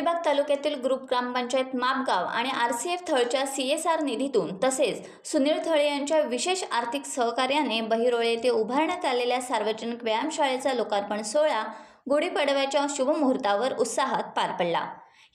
अलिबाग तालुक्यातील ग्रुप ग्रामपंचायत मापगाव आणि RCF थळच्या CSR निधीतून तसेच सुनील थळे यांच्या विशेष आर्थिक सहकार्याने बहिरोळे येथे उभारण्यात आलेल्या सार्वजनिक व्यायामशाळेचा लोकार्पण सोहळा गुढीपाडव्याच्या शुभ मुहूर्तावर उत्साहात पार पडला।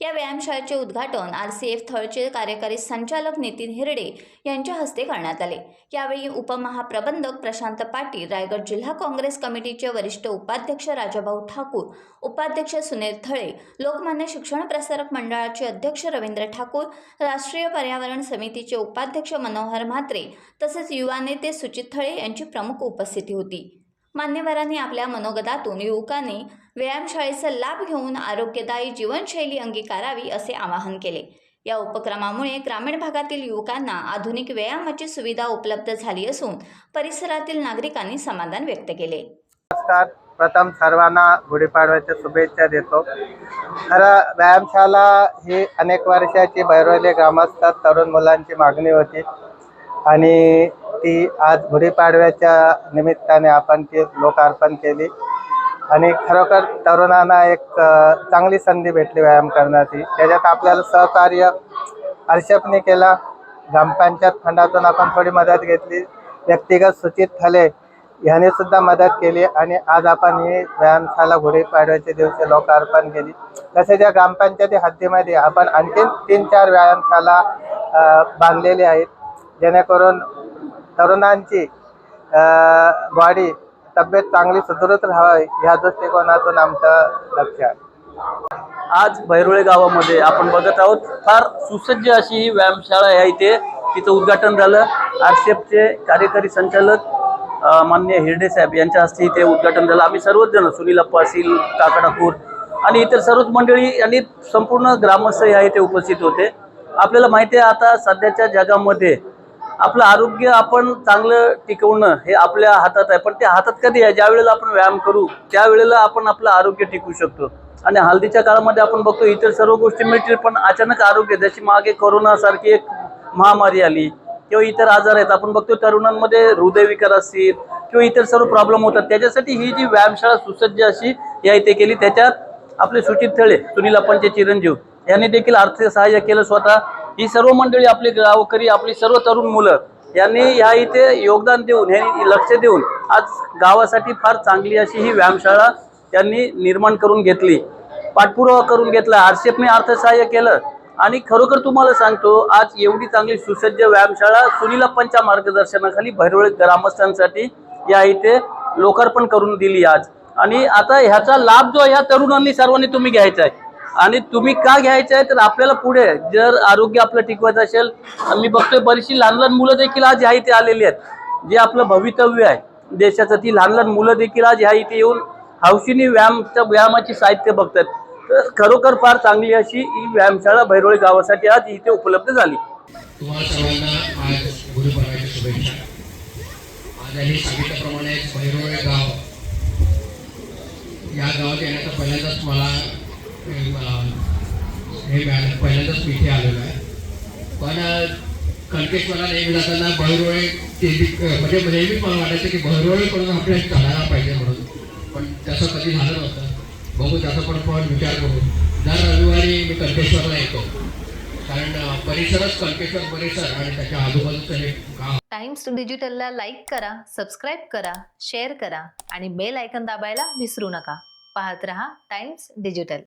या व्यायामशाळेचे उद्घाटन RCF थळचे कार्यकारी संचालक नितीन हिरडे यांच्या हस्ते करण्यात आले। यावेळी उपमहाप्रबंधक प्रशांत पाटील, रायगड जिल्हा काँग्रेस कमिटीचे वरिष्ठ उपाध्यक्ष राजाभाऊ ठाकूर, उपाध्यक्ष सुनील थळे, लोकमान्य शिक्षण प्रसारक मंडळाचे अध्यक्ष रवींद्र ठाकूर, राष्ट्रीय पर्यावरण समितीचे उपाध्यक्ष मनोहर म्हात्रे तसेच युवा नेते सुचित थळे यांची प्रमुख उपस्थिती होती। मान्यवरांनी आपल्या मनोगतातून युवकांनी व्यायामशाळेचा लाभ घेऊन आरोग्यदायी जीवनशैली अंगीकारावी असे आवाहन केले। या उपक्रमामुळे ग्रामीण भागातील युवकांना आधुनिक व्यायामाची सुविधा उपलब्ध झाली असून परिसरातील नागरिकांनी समाधान व्यक्त केले। नमस्कार, प्रथम सर्वांना गुढीपाडव्याच्या शुभेच्छा देतो। खरं व्यायामशाला ही अनेक वर्षाची बहिरोळे ग्रामस्थ तरुण मुलांची मागणी होती आणि ती आज गुढीपाडव्याच्या निमित्ताने आपण ती लोकार्पण केली आणि खरोखर तरुणांना एक चांगली संधी भेटली व्यायाम करण्याची। त्याच्यात आपल्याला सहकार्य RCFने केला, ग्रामपंचायत फंडातून आपण थोडी मदत घेतली, व्यक्तिगत सुचित थले याने सुद्धा मदत केली आणि आज आपण ही व्यायामशाला गुढीपाडव्याच्या दिवशी लोकार्पण केली। तसेच या ग्रामपंचायती हद्दीमध्ये आपण आणखी 3-4 व्यायामशाला बांधलेली आहेत, जेणेकरून तरुणांची बॉडी तब्येत चांगली सुदृढ राहावी या दृष्टिकोनातून आमचं लक्ष आहे। आज बहिरोळे गावामध्ये आपण बघत आहोत, फार सुसज्ज अशी ही व्यायामशाळा आहे। इथे तिचं उद्घाटन झालं। RCFचे कार्यकारी संचालक माननीय हिरडे साहेब यांच्या हस्ते इथे उद्घाटन झालं। आम्ही सर्वच जण, सुनील अप्पा असेल, काका ठाकूर आणि इतर सर्वच मंडळी आणि संपूर्ण ग्रामस्थ या इथे उपस्थित होते। आपल्याला माहिती आहे, आता सध्याच्या जगामध्ये आपलं आरोग्य आपण चांगलं टिकवणं हे आपल्या हातात आहे, पण त्या हातात कधी आहे, ज्या वेळेला आपण व्यायाम करू त्यावेळेला आपण आपलं आरोग्य टिकवू शकतो। आणि हल्लीच्या काळामध्ये आपण बघतो इतर सर्व गोष्टी मिळतील, पण अचानक आरोग्य, जशी मागे कोरोना सारखी एक महामारी आली किंवा इतर आजार आहेत, आपण बघतो तरुणांमध्ये हृदयविकार असतील किंवा इतर सर्व प्रॉब्लेम होतात। त्याच्यासाठी ही जी व्यायामशाळा सुसज्ज अशी या इथे केली। त्याच्यात आपले सुचित थळे, सुनील अप्पांचे चिरंजीव यांनी देखील आर्थिक सहाय्य केलं स्वतः। ही सर्व मंडळी, आपले गावकरी, आपली सर्व तरुण मुलं यांनी या इथे योगदान देऊन, हे लक्ष देऊन आज गावासाठी फार चांगली अशी ही व्यायामशाळा त्यांनी निर्माण करून घेतली, पाठपुरावा करून घेतला। RCFने अर्थसहाय्य केलं आणि खरोखर तुम्हाला सांगतो, आज एवढी चांगली सुसज्ज व्यायामशाळा सुनील अप्पांच्या मार्गदर्शनाखाली बहिरोळे ग्रामस्थांसाठी या इथे लोकार्पण करून दिली आज। आणि आता ह्याचा लाभ जो ह्या तरुणांनी सर्वांनी तुम्ही घ्यायचा आहे। आणि तुम्ही का घ्यायचं आहे, तर आपल्याला पुढे जर आरोग्य आपलं टिकवायचं असेल, मी बघतोय बरीचशी लहान लहान मुलं देखील आज ह्या इथे आलेली आहेत, जे आपलं भवितव्य आहे देशाचं, ती लहान लहान मुलं देखील आज ह्या इथे येऊन हौशीने व्यायामाची साहित्य बघतात। तर खरोखर फार चांगली अशी ही व्यायामशाळा बहिरोळे गावासाठी आज इथे उपलब्ध झाली। तुम्हाला सर्वांना आज गुढीपाडव्याच्या शुभेच्छा। आज आम्ही सांगितल्याप्रमाणे बहिरोळे गाव या गावात येण्याचा पहिल्यांदाच मला पहिल्यांदाच मी इथे आलेलो आहे। पण कणकेश्वरला नेहमी जाताना बहिरोळे म्हणजे नेहमी मला वाटायचं की बहिरोळे करून आपल्याला चालायला पाहिजे म्हणून, पण तसं कधी झालं नव्हतं। बघू, त्याचा पण विचार करू। दर रविवारी मी कणकेश्वरला येतो, कारण परिसरच कणकेश्वर परिसर आणि त्याच्या आजूबाजूचं हे गाव। टाइम्स डिजिटलला लाईक करा, सबस्क्राईब करा, शेअर करा आणि बेल आयकॉन दाबायला विसरू नका। पाहत रहा टाइम्स डिजिटल।